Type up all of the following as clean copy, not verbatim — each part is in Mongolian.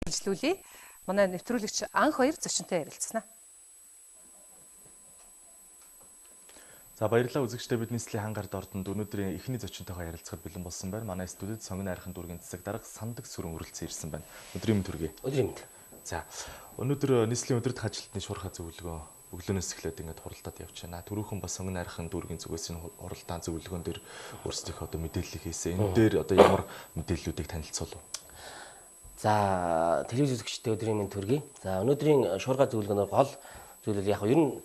үргэлжлүүлье. Манай нэвтрүүлэгч анх 2 зочинтой ярилцсанаа. За баярлалаа үзэгчдээ бидний нийслэлийн хангард ордонд өнөөдрийн эхний зочинтойгоо ярилцахад бэлэн болсон байна. Манай студид сонгон найрхан дүүргийн засаг дарга сандаг сүрэн үргэлжлэн ирсэн байна. Өдрийн мэнд хүргэе. Өдрийн мэнд. За өнөөдөр нийслэлийн өдөрт ажилтны шуурхай зөвлөгөө өглөөнөөс эхлээд ингээд хуралдаад явж байна. Түрүүхэн бас сонгон найрхан дүүргийн зүгээс энэ хуралдаан зөвлөгөөн дээр өөрсдийнхөө одоо мэдээлэл хийсэн. Энэ дээр одоо ямар мэдээллүүдийг танилцуулав? За телевиз үзэгчдээ өдрийн мэнд хүргэе. За өнөөдрийн шуурхай зөвлөгөөнөөр гол зүйлэл яг ер нь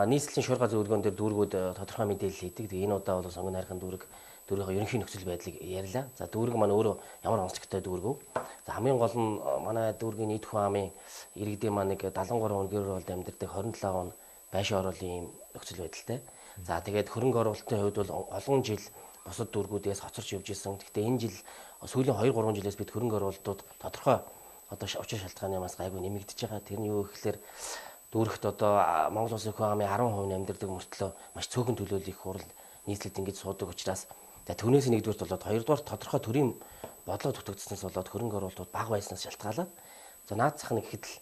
нийслэлийн шуурхай зөвлөгөөн дээр дүүргүүд тодорхой мэдээлэл хийдэг. Тэгээ энэ удаа бол сонгон найрхан дүүргийн ерөнхий нөхцөл байдлыг ярьлаа. За дүүрэг маань өөрөө ямар онцлогтой дүүрэг вэ? За хамгийн гол нь манай дүүргийн нийт хүн амын иргэдийн маань нэг 73 он гэр оролт амьдардаг 27 он байшин ороолын юм нөхцөл байдалтай. За тэгээд хөрөнгө оруулалтын хувьд бол олон жил бусад дүүргүүдээс хоцорч явж исэн. Гэхдээ энэ жил сүүлийн 2-3 жилээс бид хөрөнгө оруулалтууд тодорхой одоо учир шалтгаанаас гайгүй нэмэгдэж байгаа. Тэр нь юу гэхээр дүүрэгт одоо Монгол улсын хүн амын 10% амьдардаг мөртлөө маш цөөхөн төлөөлөх хурал нийслэлд ингэж суудаг учраас түүнээс нэгдүгээр болоод хоёрдугаар тодорхой төрийн бодлого дутагдсанаас болоод хөрөнгө оруулалтууд бага байснаас шалтгаалаад за наадсах нэг хэд л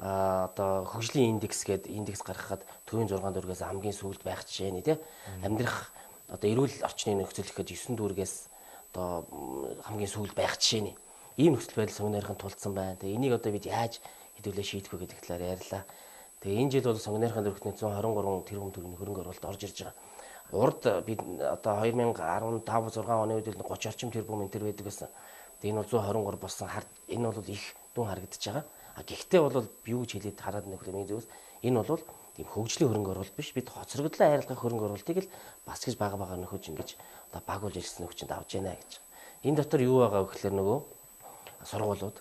одоо хөгжлийн индекс гэдэг индекс гаргахад төвийн 6 дүүргээс хамгийн сүүлд байх жишээ нь тий амьдрах одоо эрүүл орчны нөхцөл гэхэд 9 дүүргээс одоо хамгийн сүүлд байх жишээ нь ийм нөхцөл байдал сонгон найрхан тулцсан байна. Тэгээ энийг одоо бид яаж хэдүүлээ шийдэх вэ гэдэг талаар ярьлаа. Тэгээ энэ жил бол сонгон найрхан дүүрэгтний 123 тэрбум төгрөгийн хөрөнгө оруулалт орж ирж байгаа. Урд бид одоо 2015-6 оны үед 30 орчим тэрбум энэ төр байдаг гэсэн. Тэгээ энэ бол 123 болсон энэ бол их дүн харагдаж байгаа. Гэхдээ бол юу гэж хэлээд хараад нөхөмийн зүйлс энэ бол тийм хөгжлийн хөрөнгө оруулалт биш. Бид хоцрогдлоо хайрлах хөрөнгө оруулалтыг л бас гэж бага нөхөж ингэж одоо багуулж ирсэн нөхчөнд авч яана гэж. Энэ дотор юу байгаа вэ гэхээр нөгөө сургуулиуд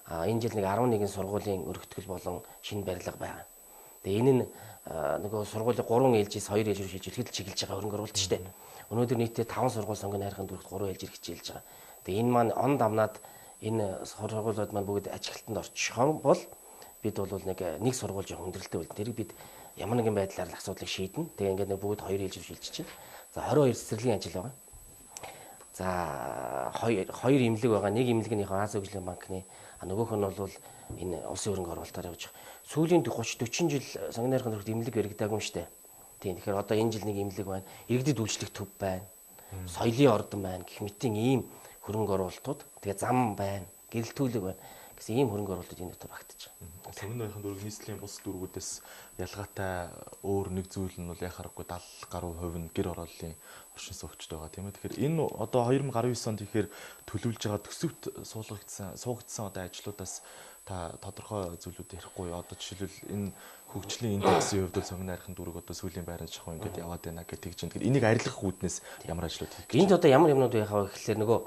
энэ жил нэг 11 сургуулийн өргөтгөл болон шинэ барилга байгаа. Тэгээ энэ нь нөгөө сургуулийн 3 ээлжээс 2 ээлж рүү шилжүүлэхэд чиглэж байгаа хөрөнгө оруулалт шүү дээ. Өнөөдөр нийтдээ 5 сургууль сонгон найрхан дүүрэгт 3 ээлжээр хичээлж байгаа. Тэгээ энэ маань он дамнаад энэ сургуулиуд маань бүгд ажилтнанд орчих бол бид бол нэг сургууль жоох хүндрэлтэй болно. Тэрийг бид ямар нэгэн байдлаар л асуудлыг шийднэ. Тэгээ ингээд нэг бүгд 2 ээлж рүү шилжиж байна. За 22 цэцэрлэгийн ажил байгаа. За 2 имлэг байгаа. Нэг имлэгнийхээ Аз хөгжлийн банкны нөгөөх нь бол энэ улсын хөрөнгө оруулалтаар явж байгаа. Сүүлийн 30-40 жил сонгон найрхан дүүрэгт имлэг яригдаагүй юм шүү дээ. Тийм. Тэгэхээр одоо энэ жил нэг имлэг байна. Иргэдэд үйлчлэх төв байна. Соёлын ордон байна. Гэх мэтийн ийм хөрөнгө оруулалтууд. Тэгээ зам байна. Гэрэлтүүлэг байна. Гэсэн ийм хөрөнгө оруулалтууд энэ дотор багтаж байгаа. Сонгон найрхан дүүрэг нийслэлийн бус дүүргүүдээс ялгаатай өөр нэг зүйл нь бол яхаарахгүй 70 гаруй хувь нь гэр орооллын оршин суугчд байгаа тийм ээ. Тэгэхээр энэ одоо 2019 онд тэгэхээр төлөвлөж байгаа төсөвт суугдсан одоо ажлуудаас та тодорхой зүйлүүд ярихгүй одоо жишээлбэл энэ хөгжлийн индексийн хувьд сонгон найрхан дүүрэг одоо сүүлийн байранд шахуу ингээд яваад байна гэдэг чинь тэгэхээр энийг арилгах үүднээс ямар ажлууд хийх гэж. Энд одоо ямар юмнууд байх вэ гэхэлэр нөгөө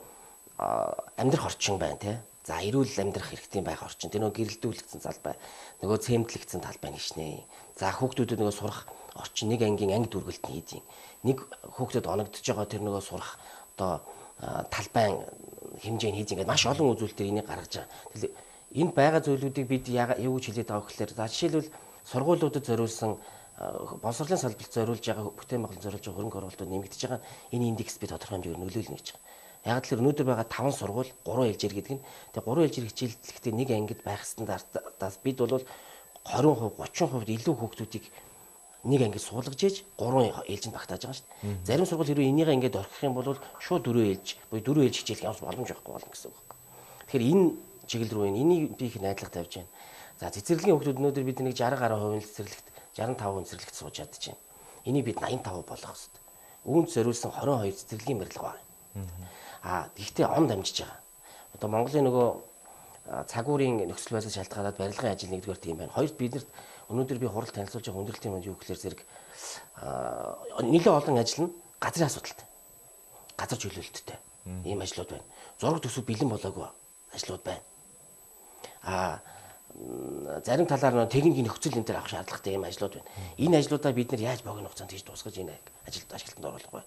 амьдрах орчин байна тий. За эрүүл амьдрах хэрэгтэй байх орчин. Тэр нөгөө гэрэлтүүлэгдсэн талбай, нөгөө цемтлэгдсэн талбай нişнэ. За хүүхдүүдэд нөгөө сурах орчин нэг ангийн анги дүргэлт нь хийдэг. Нэг хүүхдэд оногдож байгаа тэр нөгөө сурах одоо талбайн хэмжээ нь хийж ингээд маш олон үзүүлэлтээр энийг гаргаж байгаа. Тэгэхээр энд байгаа зүйлүүдийг бид юу гэж хэлээд байгаа гэхээр за жишээлбэл сургуулиудад зориулсан боловсролын салбарт зориулж байгаа бүтээн байгуулалт зориулж байгаа хөрөнгө оруулалтууд нэмэгдэж байгаа. Энэ индекс бид тодорхой хэмжээгээр нөлөөлнө гэж байгаа. Яг л өнөөдөр байгаа 5 сургууль 3 ээлжээр гэдэг нь тэгээ 3 ээлжээр хичээллэхдээ нэг ангид байх стандартаас бид бол 20%, 30% илүү хүүхдүүдийг нэг ангид суулгаж ээж 3 ээлжинд багтааж байгаа шүү дээ. Зарим сургууль хэрвээ энийгээ ингээд орхих юм бол шууд 4 ээлж, буюу 4 ээлж хичээлэх ямар боломж байхгүй болно гэсэн үг. Тэгэхээр энэ чиглэл рүү энийг би их найдлага тавьж байна. За цэцэрлэгийн хүүхдүүд өнөөдөр бид нэг 60 гаруй хувийн цэцэрлэгт 65% цэцэрлэгт сууж чадж байна. Энийг бид 85% болгох хэрэгтэй. Үүнд зориулсан 22 цэцэрлэгийн барилга байна. Гэхдээ он дамжиж байгаа. Одоо Монголын нөгөө цагуурийн нөхцөл байдлаас шалтгаалаад барилгын ажил нэгдүгээр тийм байна. Хоёрт биднэрт өнөөдөр би хурал танилцуулж байгаа хүндрэлтийн манд юу гэхээр зэрэг нэлээд олон ажил нь газрын асуудалтай. Газар чөлөөлөлттэй. Ийм ажлууд байна. Зураг төсөв бэлэн болоогүй ажлууд байна. Зарим талаар нь техникийн нөхцөл энэ төр авах шаардлагатай ийм ажлууд байна. Энэ ажлуудаа бид нар яаж богино хугацаанд хийж дуусгаж энэ ажилд ашиглалтанд оруулах вэ?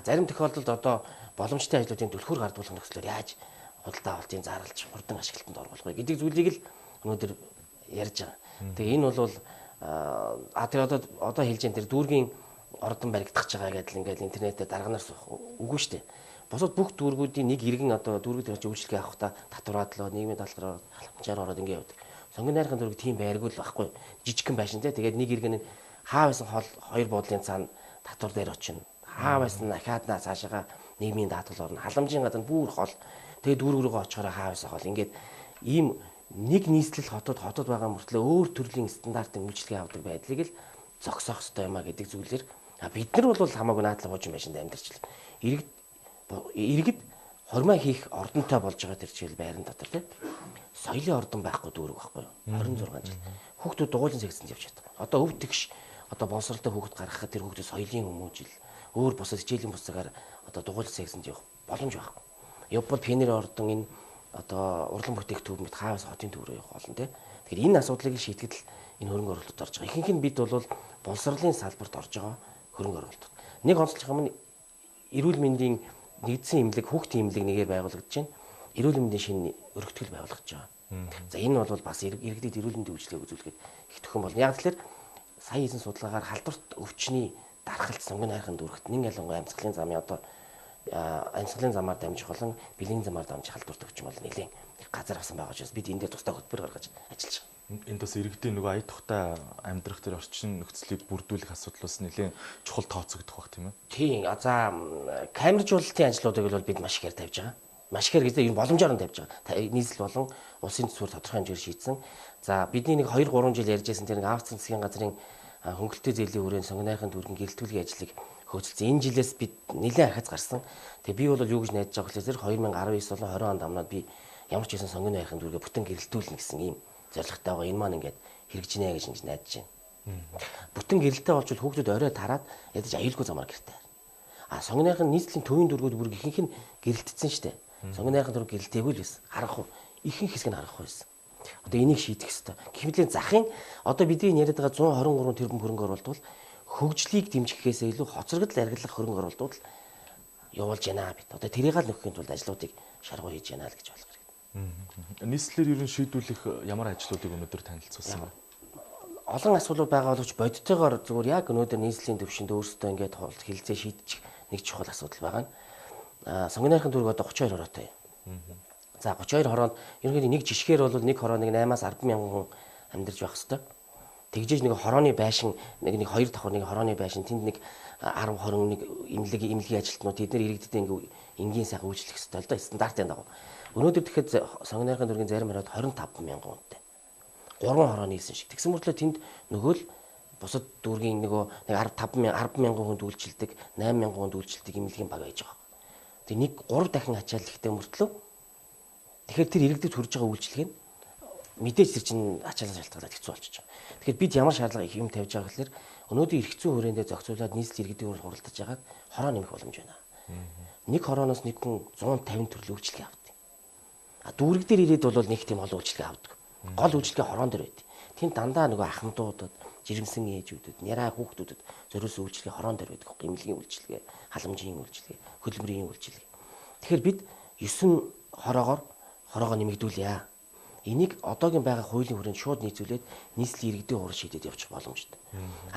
Зарим тохиолдолд одоо боломжтой ажлуудын түлхүүр гардуулах нөхцлөөр яаж худалдаа авалтын зарлж хурдан ашиглалтанд оруулах вэ гэдэг зүйлийг л өнөөдөр ярьж байгаа. Тэгээ энэ бол тэр одоо хэлж байгаа тэр дүүргийн ордон баригдах байгаа гэдэл ингээл интернетээр дарганаар суух үгүй шүү дээ. бусад бүх дүүргүүдийн нэг иргэн одоо дүүргүүд гарч үйлчлэгээ авахдаа татвараадлаа, нийгмийн даалгавраар халамжаар ороод ингэ явдаг. Сонгон найрхан дүүрэг тийм байргүй л байхгүй. Жижигхэн байшин те. Тэгээд нэг иргэн хаа байсан хол хоёр буудлын цаана татвар дээр очино. Хаа байсан ахааднаа цаашаага нийгмийн даатгал орно. Халамжийн гадна бүр хол. Тэгээд дүүрэг рүүгээ очихоор хаа байсан хол. Ингээд ийм нэг нийслэл хотод байгаа мөртлөө өөр төрлийн стандартын үйлчлэгээ авдаг байдлыг л зогсоох ёстой юм а гэдэг зүйлээр бид нар бол хамаагүй наадлага хожим байшинд амьдарчлаа. Иргэд хормоо хийх ордонтой болж байгаа тэр жишээл байран дотор тийм соёлын ордон байхгүй дүүрэг байхгүй юу? 26 жил. Хүүхдүүд дугуйлан секцэнд явж чаддаг. Одоо өв тэгш одоо боловсралтай хүүхд гаргахад тэр хүүхдүүд соёлын хүмүүжил өөр бусад хичээлийн бусгаар одоо дугуйлан секцэнд явах боломж байхгүй. Явбал пионер ордон энэ одоо урлан бүтээгдэхүүн мэт хаавс хотын төврөө явах болно тийм. Тэгэхээр энэ асуудлыг шийдэхэд л энэ хөрөнгө оруулалт орж байгаа. Ихэнх нь бид бол боловсролын салбарт орж байгаа хөрөнгө оруулалт. Нэг онцлог юм нь эрүүл мэндийн нэгдсэн эмнэлэг, хүүхдийн эмнэлэг нэгээр байгуулагдаж байна. Эрүүл мэндийн шинэ өргөтгөл байгуулагдаж байгаа. За энэ бол бас иргэдэд эрүүл мэндийн үйлчлэгээ үзүүлэхэд их төхөн болно. Яг тэгэхээр сая хийсэн судалгаагаар халдварт өвчний дархалт сонгон хайрхан дүүрэгт нэг ялангуяа амьсгалын замын одоо амьсгалын замаар дамжих болон бэлгийн замаар дамжих халдварт өвчин бол нэлээд газар авсан байгаа учраас бид энэ дээр тусдаа хөтөлбөр гаргаж ажиллаж байгаа. Энд бас иргэдийн нөгөө ая тухтай амьдрах тэр орчин нөхцөлийг бүрдүүлэх асуудал бас нэлээд чухал тооцогдох бах тийм ээ. Тийм. За камержуулалтын ажлуудыг бол бид маш ихээр тавьж байгаа. Маш ихээр гэдэг нь боломжоор нь тавьж байгаа. Нийслэл болон улсын төсвөр тодорхой хэмжээр шийдсэн. За бидний нэг 2 3 жил ярьжсэн тэр нэг авцсан засгийн газрын хөнгөлөлтөө зээлийн хүрээнд сонгон найрхан дүүргийн гэрэлтүүлгийн ажлыг хөөцөлсөн. Энэ жилээс бид нэлээд ахац гарсан. Тэгээ би бол юу гэж найдаж байгаа вэ? 2019 болон 20 онд амнаад би ямар ч хэсэн сонгон найрхан дүүргээ бүтэн гэрэлтүүлнэ гэсэн ийм зорилготой байгаа. Энэ маань ингээд хэрэгжинэ гэж ингэж найдаж байна. Бүтэн гэрэлтэй болчвол хүүхдүүд орой тараад ядаж аюулгүй замаар гэртээ. Сонгон найрхан нийслэлийн төвийн дүүргүүд бүр ихэнх нь гэрэлтсэн шүү дээ. Сонгон найрхан дүүрэг гэрэлтээгүй л байсан. Харахгүй. Ихэнх хэсэг нь харахгүй байсан. Одоо энийг шийдэх ёстой. Гэвлийн захын одоо бидний яриад байгаа 123 тэрбум хөрөнгө оруулалт бол хөгжлийг дэмжихээс илүү хоцрогдол арилгах хөрөнгө оруулалтууд л явуулж байна бид. Одоо тэрийг л нөхөхийн тулд ажлуудыг шаргуу хийж байна л гэж болох хэрэгтэй. Нийслэлээр ерөн шийдвэрлэх ямар ажлуудыг өнөөдөр танилцуулсан бэ? Олон асуудлууд байгаа боловч бодитойгоор зүгээр яг өнөөдөр нийслэлийн төвшөнд өөрсдөө ингээд хилцээ шийдчих нэг чухал асуудал байгаа нь. Сонгон найрхан дүүрэг одоо 32 хороотой. За 32 хороонд ерөнхийдөө нэг жишгээр бол нэг хороо нэг 8-аас 10 мянган хүн амьдарч байх хэвээр. Тэгжээж нэг хорооны байшин нэг 2 давхар нэг хорооны байшин тэнд нэг 10 20 нэг имлэгийн ажилтнууд тэд нар иргэдэд ингээ энгийн сайхан үйлчлэх хэвээр л да стандартын дагуу. Өнөөдөр тэгэхэд сонгон найрхан дүүргийн зарим хороод 25 мянган хүнтэй. 3 хороо нийлсэн шиг. Тэгсэн мөртлөө тэнд нөгөө л бусад дүүргийн нэг 10 мянган хүнд үйлчилдэг, 8 мянган хүнд үйлчилдэг имлэгийн баг байж байгаа. Тэг нэг 3 дахин ачаал ихтэй мөртлөө тэгэхээр тэр иргэдэд хүрж байгаа үйлчилгээ нь мэдээж тэр чинь ачаалал шалтгаалаад хэцүү болчихж байгаа. Тэгэхээр бид ямар шаардлага их юм тавьж байгаа гэхээр өнөөдөр эргэцүү хүрээндээ зохицуулаад нийслэл иргэдийн урал хуралдаж байгаад хороо нэмэх боломж байна. Нэг хорооноос нэг хүн 150 төрлийн үйлчилгээ авдаг. Дүүрэг дээр ирээд бол нэг тийм олон үйлчилгээ авдаг. Гол үйлчилгээ хороон дээр байдаг. Тэнд дандаа нөгөө ахмадуудад, жирэмсэн ээжүүдэд, няраа хүүхдүүдэд зориулсан үйлчилгээ хороон дээр байдаг. Имлэгийн үйлчилгээ, халамжийн үйлчилгээ, хөдөлмөрийн үйлчилгээ. Тэгэхээр бид 9 хороогоо нэмэгдүүлье. Энийг одоогийн байгаа хуулийн хүрээнд шууд нийцүүлээд нийслэлийн иргэдийн хурал шийдээд явчих боломжтой.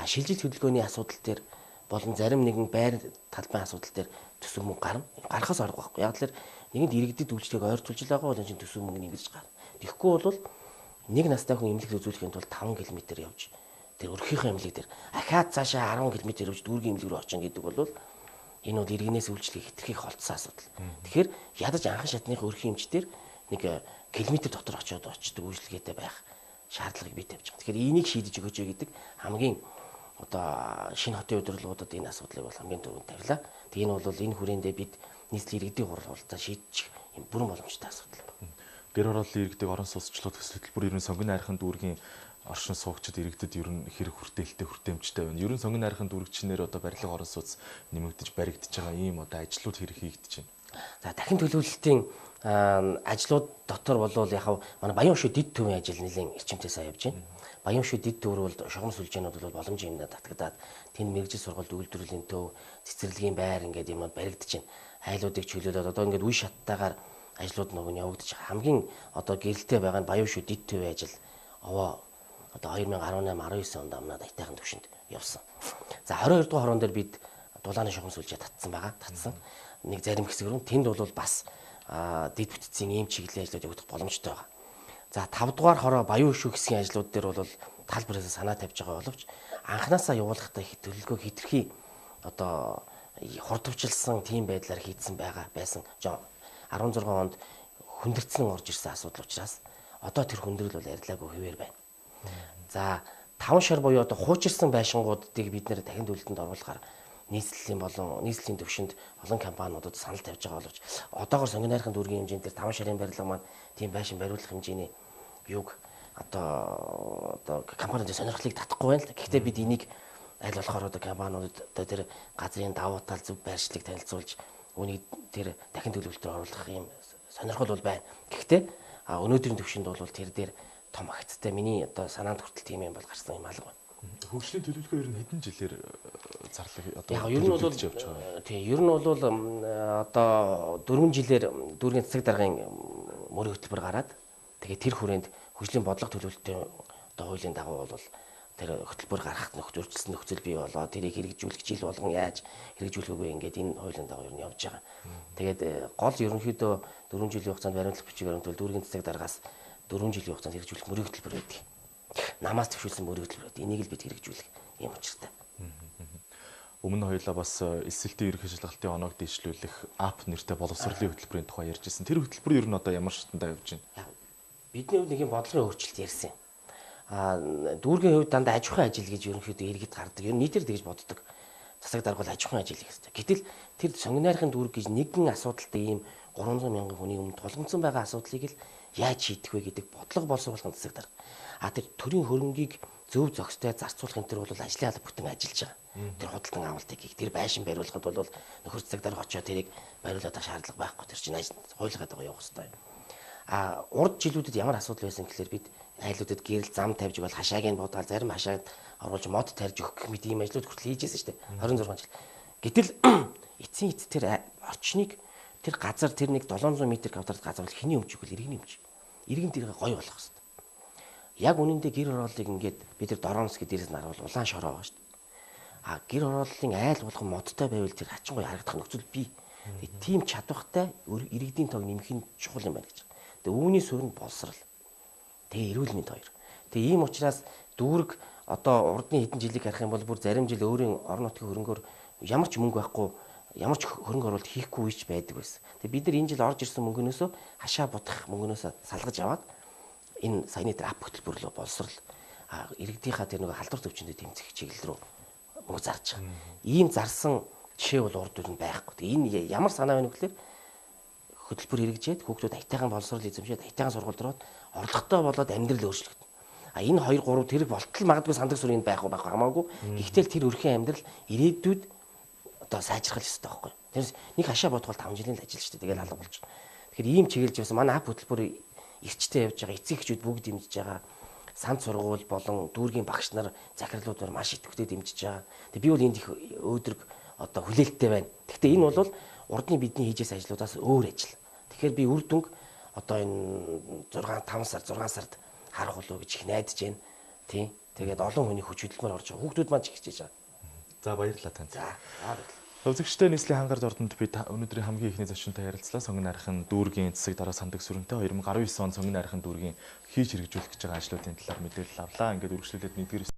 Шилжилт хөдөлгөөний асуудал дээр болон зарим нэгэн байр талбайн асуудал дээр төсөв мөнгө гарна. Гарахаас арга байхгүй. Яг л нэгэнд иргэдэд үйлчлэгийг ойртуулж байгаа бол энэ чинь төсөв мөнгө ингэж гарна. Тэгэхгүй бол нэг настай хүн эмнэлэгт үзүүлэхийн тулд 5 км явж тэр өрхийнхөө эмнэлэг дээр ахаад цаашаа 10 км явж дүүргийн эмнэлэг рүү очин гэдэг бол энэ бол иргэнээс үйлчлэгийг хэтэрхийх холдсон асуудал. Тэгэхээр ядаж анхан шатныхаа өрхийн эмчтэр нэг километр дотор очиод очдөг үйлчлэгээтэй байх шаардлагыг бий тавьж байгаа. Тэгэхээр энийг шийдэж өгөөч гэдэг хамгийн одоо шинэ хотын удирдлагуудад энэ асуудлыг бол хамгийн түрүүнд тавилаа. Тэг энэ бол энэ хүрээндээ бид нийслэлийн иргэдийн хурал хуралдаа шийдчих юм бүрэн боломжтой асуудал. Гэр хорооллын иргэдэг орон сууцчлууд төсөл төлбөр ерөн сонгон найрхан дүүргийн оршин суугчид иргэдэд ерөн хэрэг хүртээлтэй хүртээмжтэй байна. Ерөн сонгон найрхан дүүрэгчнэр одоо барилга орон сууц нэмэгдэж баригдаж байгаа ийм одоо ажлууд хэрэг хийгдэж байна. За дахин төлөвлөлтийн ажлууд дотор бол яг манай Баян хөшөө дэд төвийн ажил нэлээд эрчимтэй сайн явж байна. Баян хөшөө дэд төв бол шугам сүлжээнүүд бол боломжийн юмнаа татгадаад тэнд мэрэгжил сургалт үйлдвэрлэлийн төв, цэцэрлэгийн байр ингээд юмнууд баригдаж байна. Хайлуудыг чөлөөлөд одоо ингээд үе шаттайгаар ажлууд нөгөө нь явагдаж байгаа. Хамгийн одоо гэрэлтэй байгаа нь Баян хөшөө дэд төвийн ажил овоо одоо 2018-19 онд амнаад айтайхан төвшөнд явсан. За 22 дугаар хорон дээр бид дулааны шугам сүлжээ татсан байгаа. Татсан. нэг зарим хэсэг рүү тэнд бол бас дэд бүтцийн ийм чиглэлийн ажлууд явагдах боломжтой байгаа. За 5 дугаар хороо баян өшөө хэсгийн ажлууд дээр бол тал бүрээс санаа тавьж байгаа боловч анханасаа явуулахдаа төлөвлөгөө хэтэрхий одоо хурдвчилсан тийм байдлаар хийдсэн байсан 16 онд хүндэрсэн орж ирсэн асуудал учраас одоо тэр хүндрэл бол ярилаагүй хэвээр байна. За 5 шар буюу одоо хуучирсан байшингуудыг бид нэр дахин төлөлтөнд оруулахаар нийслэлийн төвшөнд олон компаниудад санал тавьж байгаа боловч одоогоор сонгон найрхан дүүргийн хэмжээнд 5 шарын барилга маань тийм байшин бариулах хэмжээний юг одоо компаниуд сонирхлыг татахгүй байна л да. Гэхдээ бид энийг аль болохоор одоо компаниудад одоо тэр газрын давуу тал зөв байршлыг танилцуулж үүнийг тэр дахин төлөвлөлтөөр оруулах юм сонирхол бол байна. Гэхдээ өнөөдрийн төвшөнд бол тэр дээр том агцтай миний одоо санаанд хүртэл тийм юм бол гарсан юм алга байна. Хөгжлийн төлөвлөгөө ер нь хэдэн жилээр зарлаг одоо ер нь бол тийм ер нь бол одоо 4 жилээр дүүргийн засаг даргын мөрийн хөтөлбөр гараад тэгээд тэр хүрээнд хөгжлийн бодлого төлөвлөлтийн одоо хуулийн дагуу бол тэр хөтөлбөр гаргахад нөхцөлчилсөн нөхцөл бий болоо тэрийг хэрэгжүүлэх жил болгон яаж хэрэгжүүлэх үгүй ингээд энэ хуулийн дагуу ер нь явж байгаа. Тэгээд гол ерөнхийдөө 4 жилийн хугацаанд баримтлах бичиг баримтвал дүүргийн засаг даргаас 4 жилийн хугацаанд хэрэгжүүлэх мөрийн хөтөлбөр байдаг. Намаас төвшүүлсэн мөрийн хөтөлбөр байдаг. Энийг л бид хэрэгжүүлэх юм учиртай. Өмнө хоёлаа бас эсэлтийн ерөнхий шалгалтын оноог дэвшлүүлэх ап нэртэй боловсролын хөтөлбөрийн тухай ярьж ирсэн. Тэр хөтөлбөр ер нь одоо ямар шатндаа явж байна? Бидний хувьд нэг юм бодлогын өөрчлөлт ярьсан юм. Дүүргийн хувьд дандаа аж ахуйн ажил гэж ерөнхийдөө иргэд гардаг. Ер нь нийтээр тэгж боддог. Засаг дарга бол аж ахуйн ажил хийх хэрэгтэй. Гэтэл тэр сонгон найрхан дүүрэг гэж нэгэн асуудалтай ийм 300 мянган хүний өмнө тулгамдсан байгаа асуудлыг л яаж шийдэх вэ гэдэг бодлого боловсруулах засаг дарга. Тэр төрийн хөрөнгийг зөв зохистой зарцуулах энэ төр бол ажлын алба бүтэн ажиллаж байгаа. Тэр худалдан авалтыг хийх, тэр байшин бариулахад бол нөхөр засаг дарга очоод тэрийг бариулах шаардлага байхгүй. Тэр чинь хуулигаа дагуу явах хэрэгтэй. Урд жилүүдэд ямар асуудал байсан гэхээр бид айлуудад гэрэл зам тавьж бол хашааг нь бодгаал зарим хашааг оруулж мод тарьж өгөх мэт ийм ажлууд хүртэл хийжсэн шүү дээ. 26 жил. Гэтэл эцсийн эц тэр орчныг тэр газар тэр нэг 700 м квадрат газар бол хэний өмч өгөл иргэний өмч. Иргэн тэрийг гоё болгох хэрэгтэй. Яг үнэндээ гэр хорооллыг ингээд бид тэр дороонос гэдэг дээрээс нь харуул улаан шороо байгаа шүү дээ. Гэр хорооллын айл болгон модтой байвал тэр хачин гоё харагдах нөхцөл бий. Тийм чадвартай иргэдийн тог нэмэх нь чухал юм байна гэж. Тэгээ үүний суурь нь боловсрал. Тэгээ эрүүл мэнд хоёр. Тэгээ ийм учраас дүүрэг одоо урдны хэдэн жилиг харах юм бол бүр зарим жил өөрийн орон нутгийн хөрөнгөөр ямар ч мөнгө байхгүй, ямар ч хөрөнгө оруулалт хийхгүй үеч байдаг байсан. Тэгээ бид нар энэ жил орж ирсэн мөнгөнөөсөө хашаа будах мөнгөнөөсөө салгаж аваад энэ саяны дээр ап хөтөлбөрлөө боловсрал иргэдийнхаа тэр нэг халдвар төвчөндөө тэмцэх чиглэл рүү мөнгө зарж байгаа. Ийм зарсан жишээ бол урд үр нь байхгүй. Тэгээ энэ ямар санаа байна вэ гэхээр хөтөлбөр хэрэгжээд хүүхдүүд аятайхан боловсрол эзэмшээд аятайхан сургуульд ороод орлоготой болоод амьдрал өөрчлөгдөн. Энэ 2 3 тэр болтол магадгүй сандаг сүрийн байх хамаагүй. Гэхдээ тэр өрхийн амьдрал ирээдүйд одоо сайжрах ёстой байхгүй. Тэр нэг хашаа бодвол 5 жилийн ажил шүү дээ. Тэгэл алга болж байна. Тэгэхээр ийм чиглэлж байсан манай ап хөтөлбөр эрчтэй явж байгаа эцэг эхчүүд бүгд дэмжиж байгаа. Санд сургууль болон дүүргийн багш нар захирлуудаар маш идэвхтэй дэмжиж байгаа. Тэгээ би бол энд их өөдрөг одоо хүлээлттэй байна. Гэхдээ энэ бол урдны бидний хийжээс ажлуудаас өөр ажил. Тэгэхээр би үр дүнг одоо энэ 6 сард харах болов гэж их найдаж байна. Тийм. Тэгээд олон хүний хүч хөдөлмөр орж байгаа. Хүүхдүүд маань ч хичээж байгаа. За баярлалаа тань. За баярлалаа. Үзэгчтэй нийслэлийн хангард ордонд би өнөөдрийн хамгийн ихний зочинтой ярилцлаа. Сонгон найрхан дүүргийн засаг дарга сандаг сүрэнтэй 2019 он сонгон найрхан дүүргийн хийж хэрэгжүүлэх гэж байгаа ажлуудын талаар мэдээлэл авлаа. Ингээд үргэлжлүүлээд 1-р